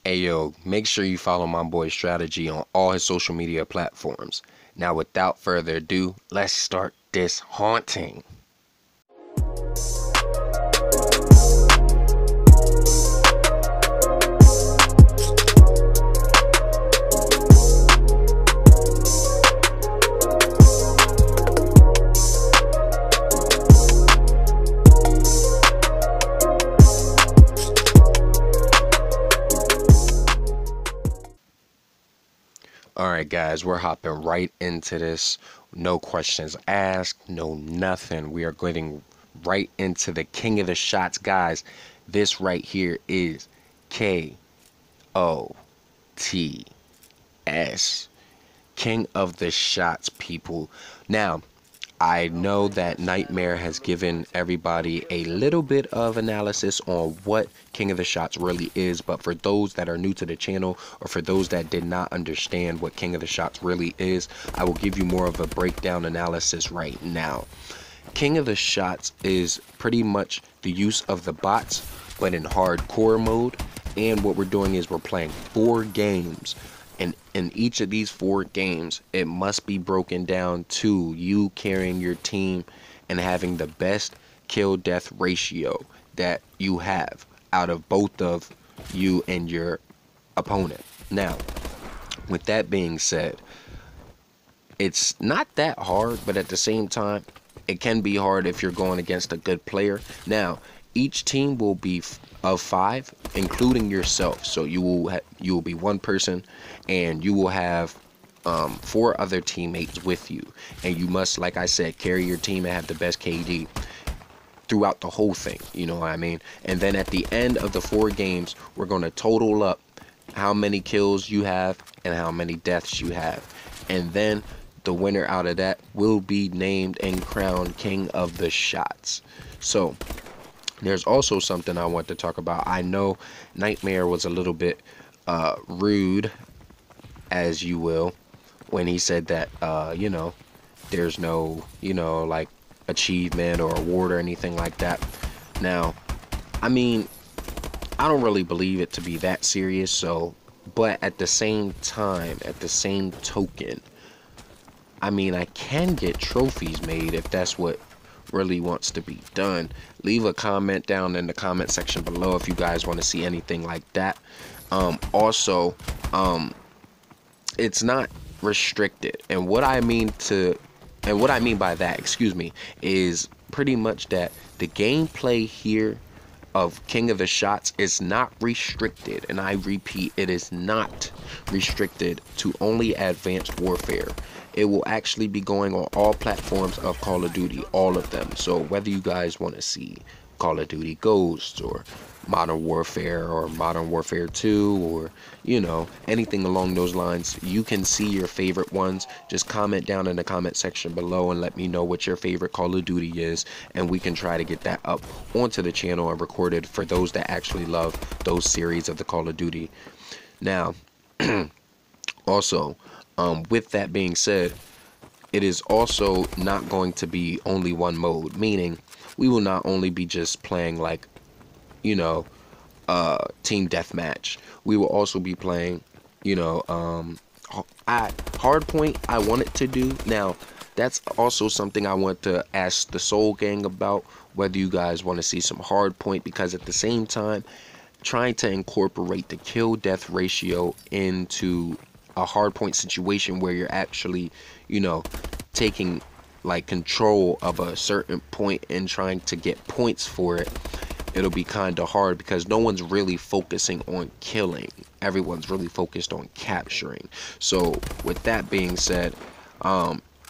Ayo, make sure you follow my boy Strategy on all his social media platforms. Now, without further ado, let's start this haunting. Alright guys, we're hopping right into this. No questions asked, no nothing. We are getting right into the king of the shots, guys. This right here is K-O-T-S. King of the shots, people. Now, I know that Nightmare has given everybody a little bit of analysis on what King of the Shots really is, but for those that are new to the channel, or for those that did not understand what King of the Shots really is, I will give you more of a breakdown analysis right now. King of the Shots is pretty much the use of the bots, but in hardcore mode, and what we're doing is we're playing 4 games. And in each of these 4 games, it must be broken down to you carrying your team and having the best kill-death ratio that you have out of both of you and your opponent. Now, with that being said, it's not that hard, but at the same time, it can be hard if you're going against a good player. Now, each team will be of 5, including yourself. So you will be one person, and you will have 4 other teammates with you, and you must, like I said, carry your team and have the best KD throughout the whole thing. You know what I mean? And then at the end of the 4 games, we're going to total up how many kills you have and how many deaths you have, and then the winner out of that will be named and crowned King of the Shots. So there's also something I want to talk about. I know Nightmare was a little bit rude, as you will, when he said that, you know, there's no, you know, like achievement or award or anything like that. Now, I mean, I don't really believe it to be that serious, so, but at the same time, at the same token, I mean, I can get trophies made if that's what really wants to be done. Leave a comment down in the comment section below if you guys want to see anything like that. Also, it's not restricted, and what I mean by that, excuse me, is pretty much that the gameplay here of King of the Shots is not restricted, and I repeat, it is not restricted to only Advanced Warfare. It will actually be going on all platforms of Call of Duty, all of them. So whether you guys want to see Call of Duty Ghosts or Modern Warfare or Modern Warfare 2 or, you know, anything along those lines, you can see your favorite ones. Just comment down in the comment section below and let me know what your favorite Call of Duty is, and we can try to get that up onto the channel and recorded for those that actually love those series of the Call of Duty. Now, also, with that being said, it is also not going to be only one mode, meaning we will not only be just playing, like, you know, team deathmatch. We will also be playing, you know, hardpoint. I wanted to do. Now, that's also something I want to ask the Soul Gang about, whether you guys want to see some hardpoint, because at the same time, trying to incorporate the kill death ratio into a hardpoint situation where you're actually, you know, taking like control of a certain point and trying to get points for it, it'll be kind of hard because no one's really focusing on killing. Everyone's really focused on capturing. So with that being said,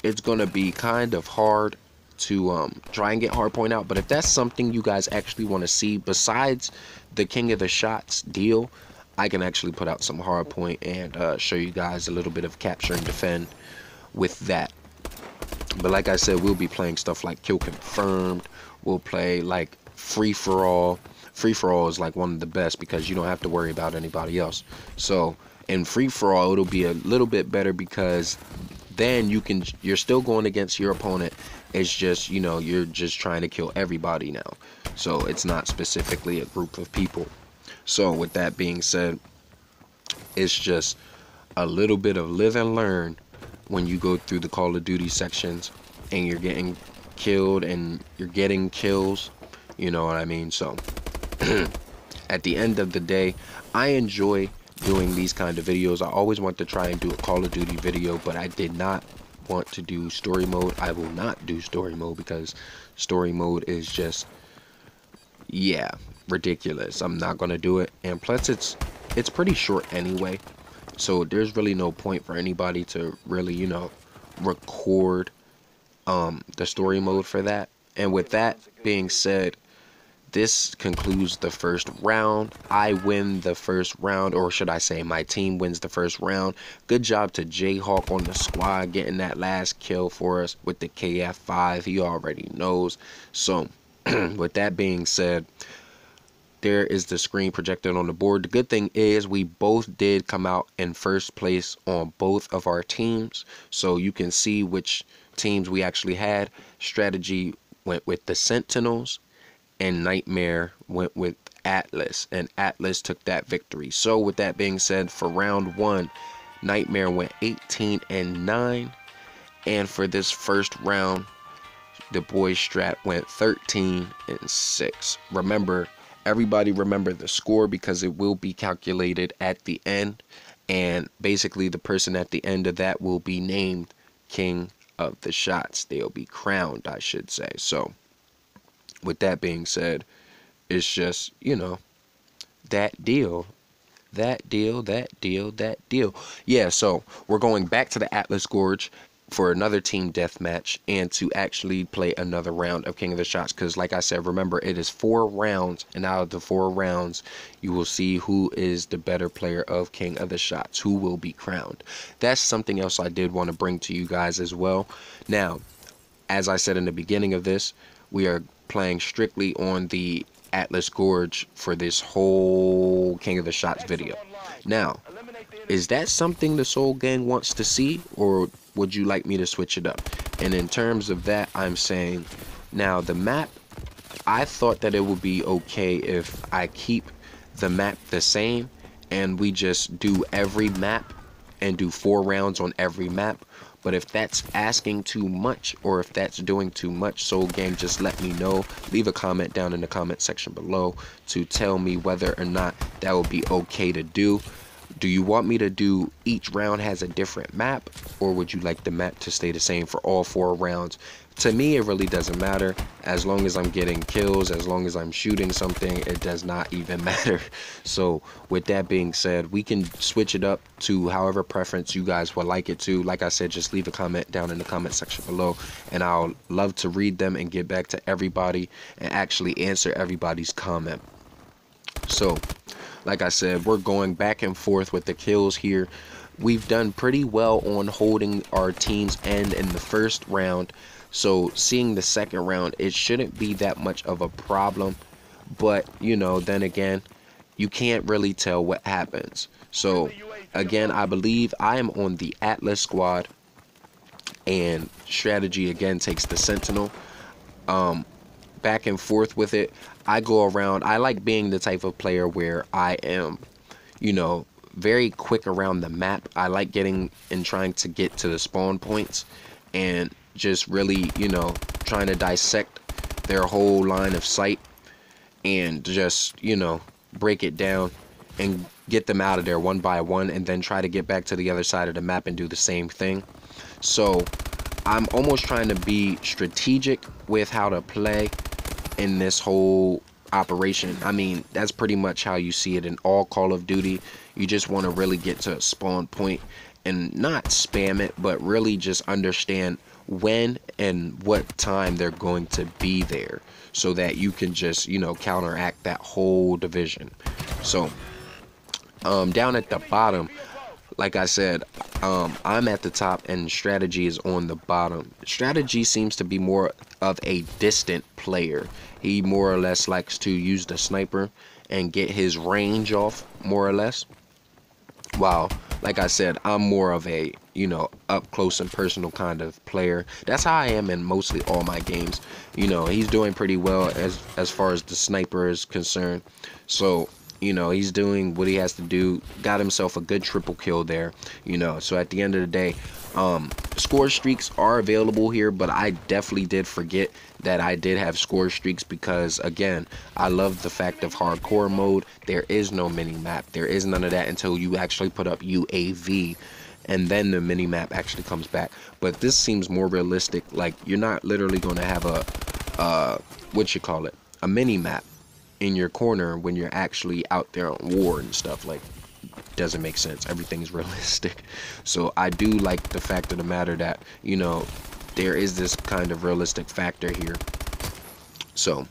it's gonna be kind of hard to try and get hardpoint out. But if that's something you guys actually want to see besides the King of the Shots deal, I can actually put out some hardpoint and show you guys a little bit of capture and defend with that. But like I said, we'll be playing stuff like Kill Confirmed. We'll play like Free For All. Free For All is like one of the best because you don't have to worry about anybody else. So in Free For All, it'll be a little bit better because then you're still going against your opponent. It's just, you know, you're just trying to kill everybody now. So it's not specifically a group of people. So with that being said, It's just a little bit of live and learn when you go through the Call of Duty sections and you're getting killed and you're getting kills. You know what I mean? So at the end of the day, I enjoy doing these kind of videos. I always want to try and do a Call of Duty video, but I did not want to do story mode. I will not do story mode because story mode is just, yeah, ridiculous. I'm not gonna do it, and plus it's pretty short anyway, so there's really no point for anybody to really, you know, record the story mode for that. And with that being said, this concludes the first round. I win the first round, or should I say my team wins the first round. Good job to Jayhawk on the squad getting that last kill for us with the KF5. He already knows. So with that being said, there is the screen projected on the board. The good thing is we both did come out in first place on both of our teams, so you can see which teams we actually had. Strategy went with the Sentinels, and Nightmare went with Atlas, and Atlas took that victory. So with that being said, for round one, Nightmare went 18-9, and for this first round, the boys Strat went 13-6. Remember, everybody remember the score because it will be calculated at the end, and basically the person at the end of that will be named King of the Shots. They'll be crowned, I should say. So with that being said, it's just, you know, that deal. Yeah, so we're going back to the Atlas Gorge for another team deathmatch and to actually play another round of King of the Shots, because like I said, remember, it is 4 rounds, and out of the 4 rounds you will see who is the better player of King of the Shots, who will be crowned. That's something else I did want to bring to you guys as well. Now, as I said in the beginning of this, we are playing strictly on the Atlas Gorge for this whole King of the Shots video. Now, is that something the Soul Gang wants to see, or would you like me to switch it up? And in terms of that, I'm saying, now the map, I thought that it would be okay if I keep the map the same and we just do every map and do 4 rounds on every map. But if that's asking too much, or if that's doing too much, Soul Gang, just let me know. Leave a comment down in the comment section below to tell me whether or not that would be okay to do. Do you want me to do each round has a different map, or would you like the map to stay the same for all 4 rounds? To me, it really doesn't matter. As long as I'm getting kills, as long as I'm shooting something, it does not even matter. So with that being said, we can switch it up to however preference you guys would like it to. Like I said, just leave a comment down in the comment section below, and I'll love to read them and get back to everybody and actually answer everybody's comment. So like I said, we're going back and forth with the kills here. We've done pretty well on holding our team's end in the first round, so seeing the second round, it shouldn't be that much of a problem. But you know, then again, you can't really tell what happens. So again, I believe I am on the Atlas squad, and strategy again takes the Sentinel. Back and forth with it. I go around. I like being the type of player where I am, you know, very quick around the map. I like getting and trying to get to the spawn points and just really, you know, trying to dissect their whole line of sight and just, you know, break it down and get them out of there one by one, and then try to get back to the other side of the map and do the same thing. So I'm almost trying to be strategic with how to play in this whole operation. I mean, that's pretty much how you see it in all Call of Duty. You just want to really get to a spawn point and not spam it, but really just understand when and what time they're going to be there, so that you can just, you know, counteract that whole division. So down at the bottom, like I said, I'm at the top and strategy is on the bottom. Strategy seems to be more of a distant player. He more or less likes to use the sniper and get his range off, more or less. While, like I said, I'm more of a, you know, up close and personal kind of player. That's how I am in mostly all my games. You know, he's doing pretty well as far as the sniper is concerned. So you know, he's doing what he has to do. Got himself a good triple kill there, you know. So at the end of the day, score streaks are available here, but I definitely did forget that I did have score streaks because, again, I love the fact of hardcore mode. There is no mini map. There is none of that until you actually put up UAV, and then the mini map actually comes back. But this seems more realistic. Like, you're not literally going to have a mini map in your corner when you're actually out there on war and stuff. Like, doesn't make sense. Everything's realistic. So I do like the fact of the matter that, you know, there is this kind of realistic factor here. So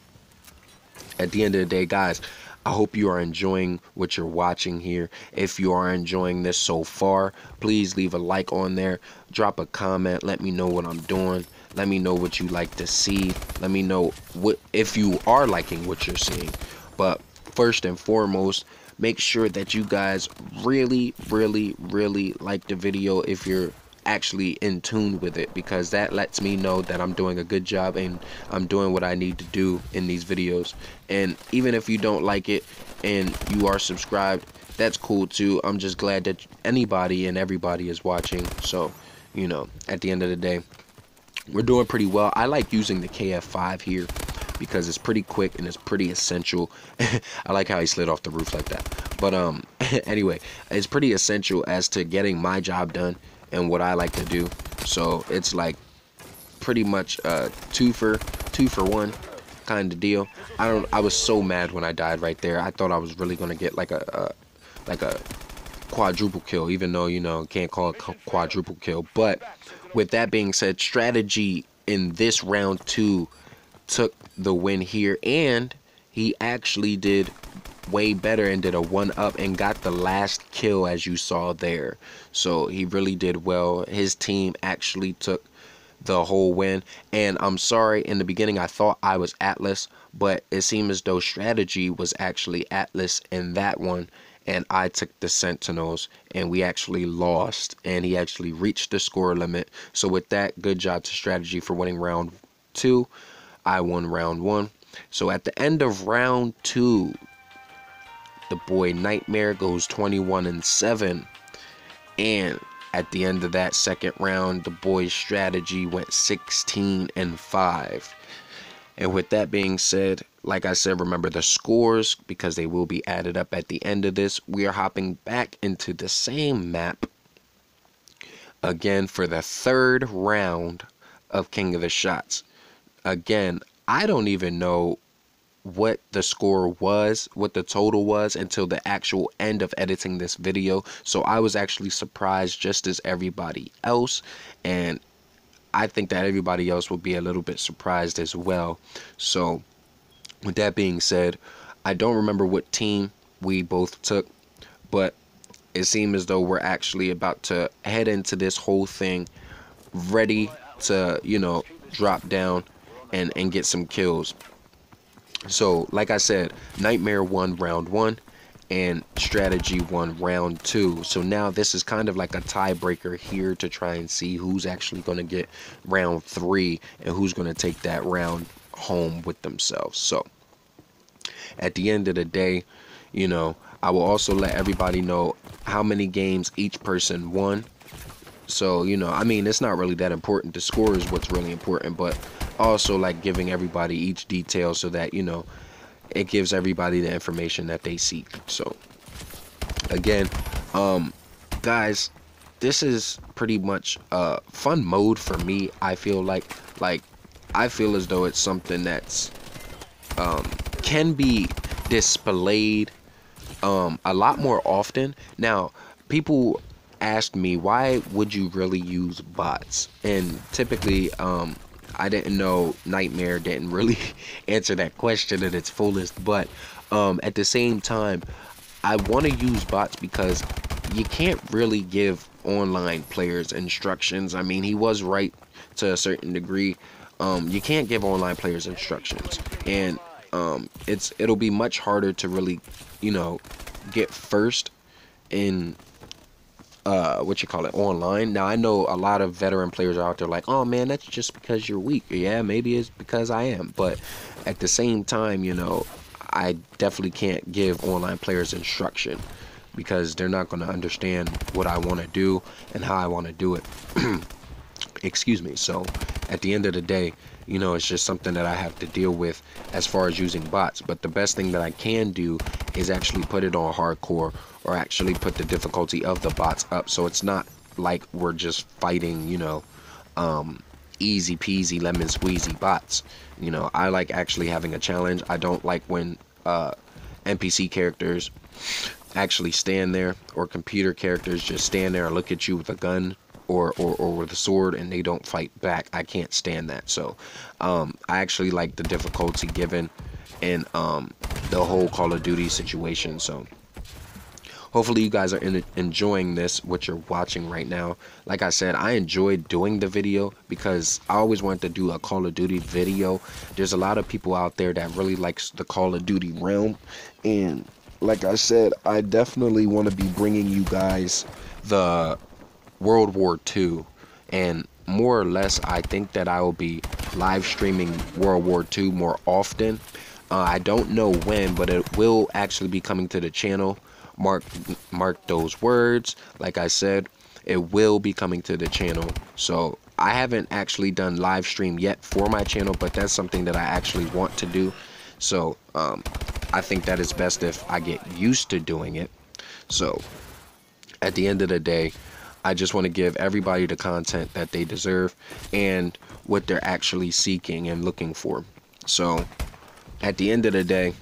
at the end of the day, guys, I hope you are enjoying what you're watching here. If you are enjoying this so far, please leave a like on there, drop a comment, let me know what I'm doing, let me know what you like to see, let me know what if you are liking what you're seeing. But first and foremost, make sure that you guys really like the video if you're actually in tune with it, because that lets me know that I'm doing a good job and I'm doing what I need to do in these videos. And even if you don't like it and you are subscribed, that's cool too. I'm just glad that anybody and everybody is watching. So, you know, at the end of the day, we're doing pretty well. I like using the KF5 here because it's pretty quick and it's pretty essential. I like how he slid off the roof like that. But anyway, it's pretty essential as to getting my job done and what I like to do. So it's like pretty much two for one kind of deal. I was so mad when I died right there. I thought I was really gonna get like a quadruple kill, even though, you know, can't call it quadruple kill. But with that being said, strategy in this round 2 took the win here, and he actually did way better and did a 1-up and got the last kill, as you saw there. So he really did well. His team actually took the whole win. And I'm sorry, in the beginning I thought I was Atlas, but it seemed as though strategy was actually Atlas in that one, and I took the Sentinels, and we actually lost, and he actually reached the score limit. So with that, good job to strategy for winning round 2. I won round 1. So at the end of round 2, the boy Nightmare goes 21-7, and at the end of that second round, the boy's strategy went 16-5. And with that being said, like I said, remember the scores because they will be added up at the end of this. We are hopping back into the same map again for the 3rd round of King of the Shots. Again, I don't even know what the score was, what the total was, until the actual end of editing this video. So I was actually surprised just as everybody else, and I think that everybody else will be a little bit surprised as well. So with that being said, I don't remember what team we both took, but it seemed as though we're actually about to head into this whole thing ready to, you know, drop down and get some kills. So like I said, Nightmare won round 1 and strategy won round 2. So now this is kind of like a tiebreaker here to try and see who's actually going to get round 3 and who's going to take that round home with themselves. So at the end of the day, you know, I will also let everybody know how many games each person won. So, you know, I mean, it's not really that important. The score is what's really important, but also like giving everybody each detail so that, you know, it gives everybody the information that they seek. So again, guys, this is pretty much a fun mode for me. I feel like I feel as though it's something that's can be displayed a lot more often. Now, people asked me, why would you really use bots? And typically I didn't know, Nightmare didn't really answer that question at its fullest, but at the same time, I want to use bots because you can't really give online players instructions. I mean, he was right to a certain degree. You can't give online players instructions, and it'll be much harder to really, you know, get first in online. Now I know a lot of veteran players are out there like, oh man, that's just because you're weak. Yeah, maybe it's because I am, but at the same time, you know, I definitely can't give online players instruction, because they're not going to understand what I want to do and how I want to do it. Excuse me. So at the end of the day, you know, it's just something that I have to deal with as far as using bots. But the best thing that I can do is actually put it on hardcore, or actually put the difficulty of the bots up, so it's not like we're just fighting, you know, easy peasy lemon squeezy bots. You know, I like actually having a challenge. I don't like when NPC characters actually stand there, or computer characters just stand there and look at you with a gun or with a sword and they don't fight back. I can't stand that. So I actually like the difficulty given in the whole Call of Duty situation. So hopefully you guys are enjoying this, what you're watching right now. Like I said, I enjoyed doing the video because I always wanted to do a Call of Duty video. There's a lot of people out there that really likes the Call of Duty realm, and like I said, I definitely want to be bringing you guys the World War II, and more or less I think that I will be live streaming World War II more often. I don't know when, but it will actually be coming to the channel. Mark those words. Like I said, it will be coming to the channel. So I haven't actually done live stream yet for my channel, but that's something that I actually want to do. So I think that is best if I get used to doing it. So at the end of the day, I just want to give everybody the content that they deserve and what they're actually seeking and looking for. So at the end of the day,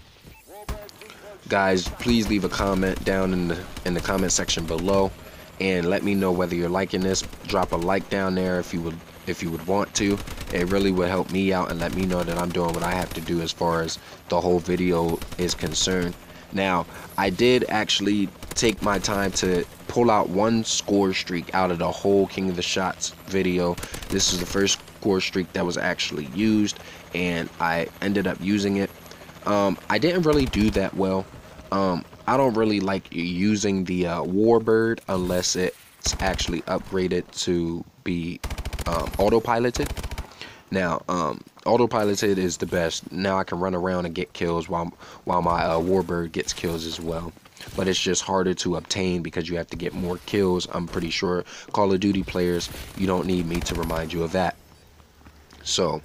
guys, please leave a comment down in the comment section below and let me know whether you're liking this. Drop a like down there if you would want to. It really would help me out and let me know that I'm doing what I have to do as far as the whole video is concerned. Now, I did actually take my time to pull out one score streak out of the whole King of the Shots video. This is the first score streak that was actually used, and I ended up using it. I didn't really do that well. I don't really like using the Warbird unless it's actually upgraded to be autopiloted. Now, autopiloted is the best. Now I can run around and get kills while my Warbird gets kills as well. But it's just harder to obtain because you have to get more kills. I'm pretty sure Call of Duty players, you don't need me to remind you of that. So,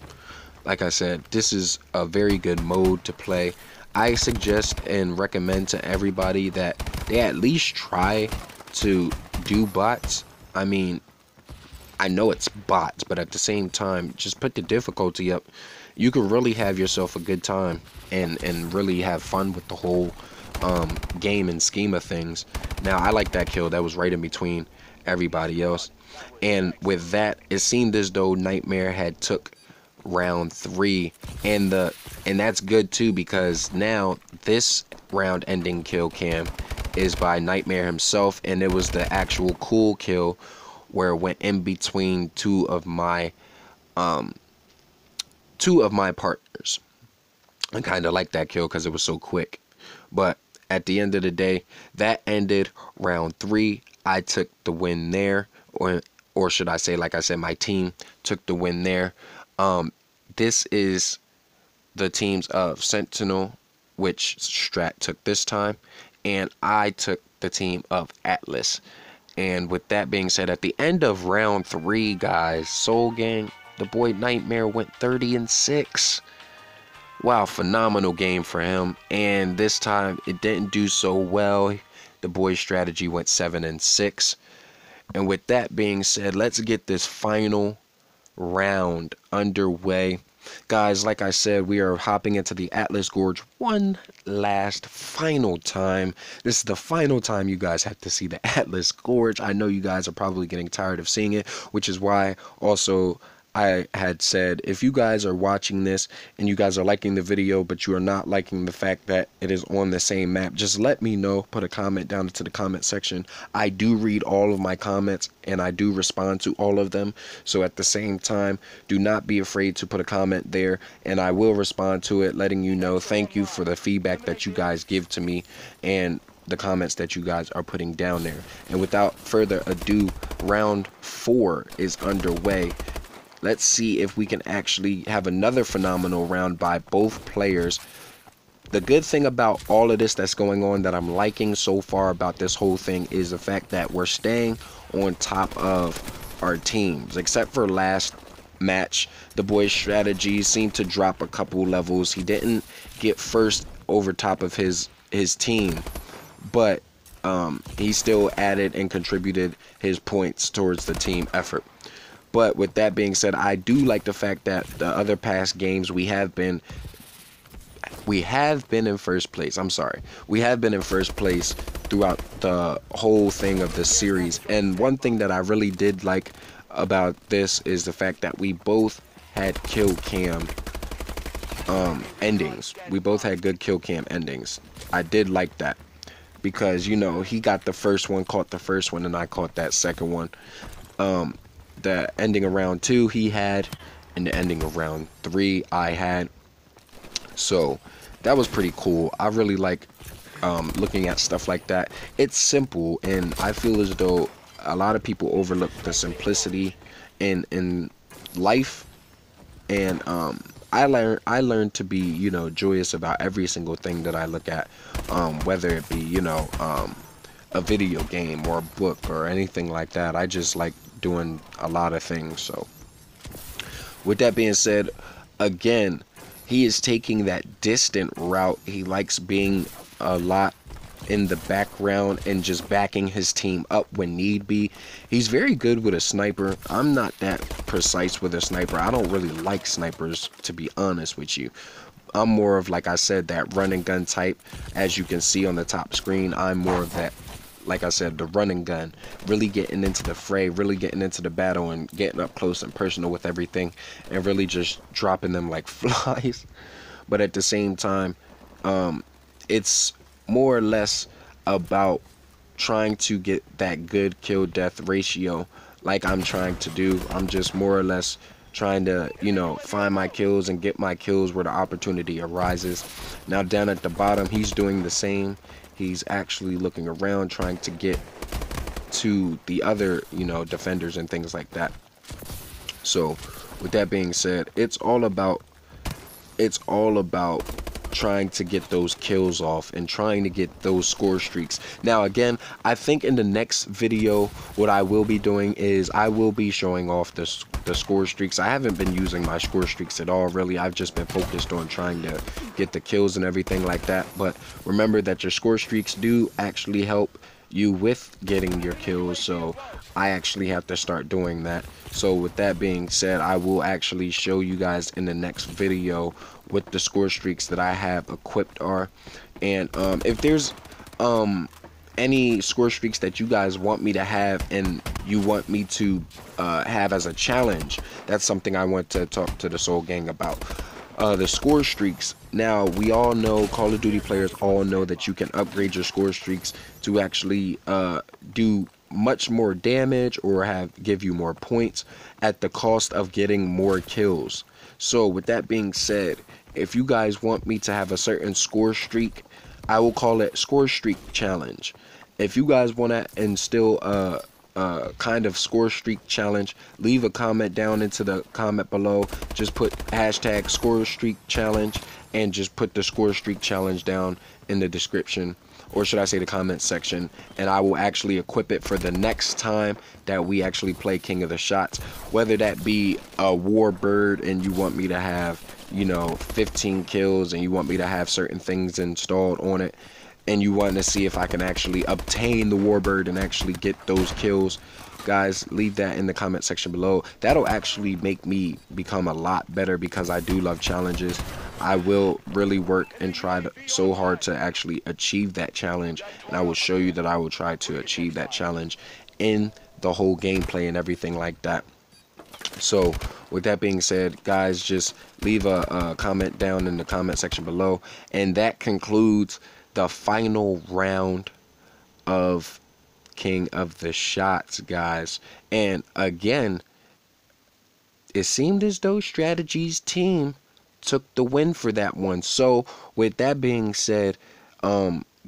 like I said, this is a very good mode to play. I suggest and recommend to everybody that they at least try to do bots. I mean, I know it's bots, but at the same time, just put the difficulty up. You can really have yourself a good time and really have fun with the whole game and scheme of things. Now, I like that kill. That was right in between everybody else. And with that, it seemed as though Nightmare had took round 3, and that's good too, because now this round ending kill cam is by Nightmare himself, and it was the actual cool kill where it went in between two of my partners. I kind of like that kill because it was so quick. But at the end of the day, that ended round 3. I took the win there, or should I say, like I said, my team took the win there. This is the teams of Sentinel, which Strat took this time, and I took the team of Atlas. And with that being said, at the end of round 3, guys, Soul Gang, the boy Nightmare went 30-6. Wow, phenomenal game for him. And this time it didn't do so well. The boy's strategy went 7-6. And with that being said, let's get this final round underway. Guys, like I said, we are hopping into the Atlas Gorge one last final time. This is the final time you guys have to see the Atlas Gorge. I know you guys are probably getting tired of seeing it, which is why also I had said, if you guys are watching this and you guys are liking the video, but you are not liking the fact that it is on the same map, just let me know. Put a comment down into the comment section. I do read all of my comments and I do respond to all of them. So at the same time, do not be afraid to put a comment there, and I will respond to it, letting you know thank you for the feedback that you guys give to me and the comments that you guys are putting down there. And without further ado, round 4 is underway. Let's see if we can actually have another phenomenal round by both players the good thing about all of this that's going on that I'm liking so far about this whole thing is the fact that we're staying on top of our teams. Except for last match, the boy's strategy seemed to drop a couple levels. He didn't get first over top of his team, but he still added and contributed his points towards the team effort. But with that being said, I do like the fact that the other past games we have been in first place. I'm sorry. We have been in first place throughout the whole thing of the series. And one thing that I really did like about this is the fact that we both had kill cam endings. We both had good kill cam endings. I did like that because, you know, he got the first one, caught the first one, and I caught that second one. The ending of round 2 he had, and the ending of round 3 I had. So that was pretty cool. I really like looking at stuff like that. It's simple, and I feel as though a lot of people overlook the simplicity in life. And I learned to be, you know, joyous about every single thing that I look at, whether it be, you know, a video game or a book or anything like that. I just like doing a lot of things. So with that being said, again, he is taking that distant route. He likes being a lot in the background and just backing his team up when need be. He's very good with a sniper. I'm not that precise with a sniper. I don't really like snipers, to be honest with you. I'm more of, like I said, that run and gun type. As you can see on the top screen, I'm more of that, like I said, the run and gun, really getting into the fray, really getting into the battle and getting up close and personal with everything, and really just dropping them like flies. But at the same time, it's more or less about trying to get that good kill death ratio like I'm trying to do. I'm just more or less trying to, you know, find my kills and get my kills where the opportunity arises. Now down at the bottom, he's doing the same. He's actually looking around, trying to get to the other, you know, defenders and things like that. So with that being said, it's all about trying to get those kills off and trying to get those score streaks. Now again, I think in the next video what I will be doing is I will be showing off the score streaks. I haven't been using my score streaks at all, really. I've just been focused on trying to get the kills and everything like that. But remember that your score streaks do actually help you with getting your kills, so I actually have to start doing that. So with that being said, I will actually show you guys in the next video what the score streaks that I have equipped are. And if there's any score streaks that you guys want me to have and you want me to have as a challenge, that's something I want to talk to the Soul Gang about. The score streaks. Now, we all know, Call of Duty players all know that you can upgrade your score streaks to actually do much more damage or give you more points at the cost of getting more kills. So with that being said, if you guys want me to have a certain score streak, I will call it score streak challenge. If you guys want to instill a kind of score streak challenge, leave a comment down into the comment below. Just put hashtag score streak challenge and just put the score streak challenge down in the description, or should I say the comment section, and I will actually equip it for the next time that we actually play King of the Shots. Whether that be a warbird and you want me to have, you know, 15 kills and you want me to have certain things installed on it, and you want to see if I can actually obtain the warbird and actually get those kills, guys, leave that in the comment section below. That'll actually make me become a lot better because I do love challenges. I will really work and try so hard to actually achieve that challenge, and I will show you that I will try to achieve that challenge in the whole gameplay and everything like that. So with that being said, guys, just leave a comment down in the comment section below, and that concludes the final round of King of the Shots, guys. And again, it seemed as though Strategy's team took the win for that one. So with that being said,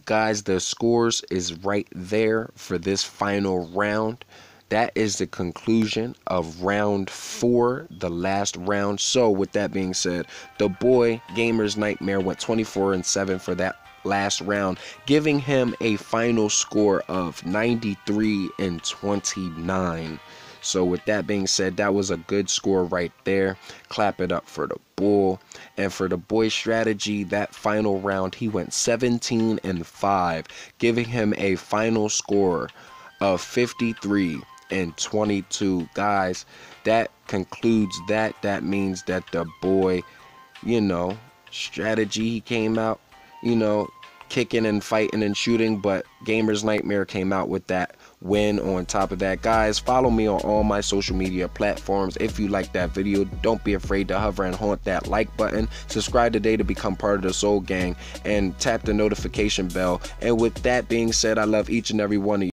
guys, the scores is right there for this final round. that is the conclusion of round 4, the last round. So with that being said, the boy Gamerz Nightmare went 24-7 for that last round, giving him a final score of 93-29. So with that being said, that was a good score right there. Clap it up for the bull. And for the boy's strategy, that final round, he went 17-5, giving him a final score of 53-22. Guys, that concludes that. That means that the boy, strategy, he came out, kicking and fighting and shooting, but Gamerz Nightmare came out with that win on top of that. Guys, follow me on all my social media platforms. If you like that video, don't be afraid to hover and haunt that like button. Subscribe today to become part of the Soul Gang, and tap the notification bell. And with that being said, I love each and every one of you.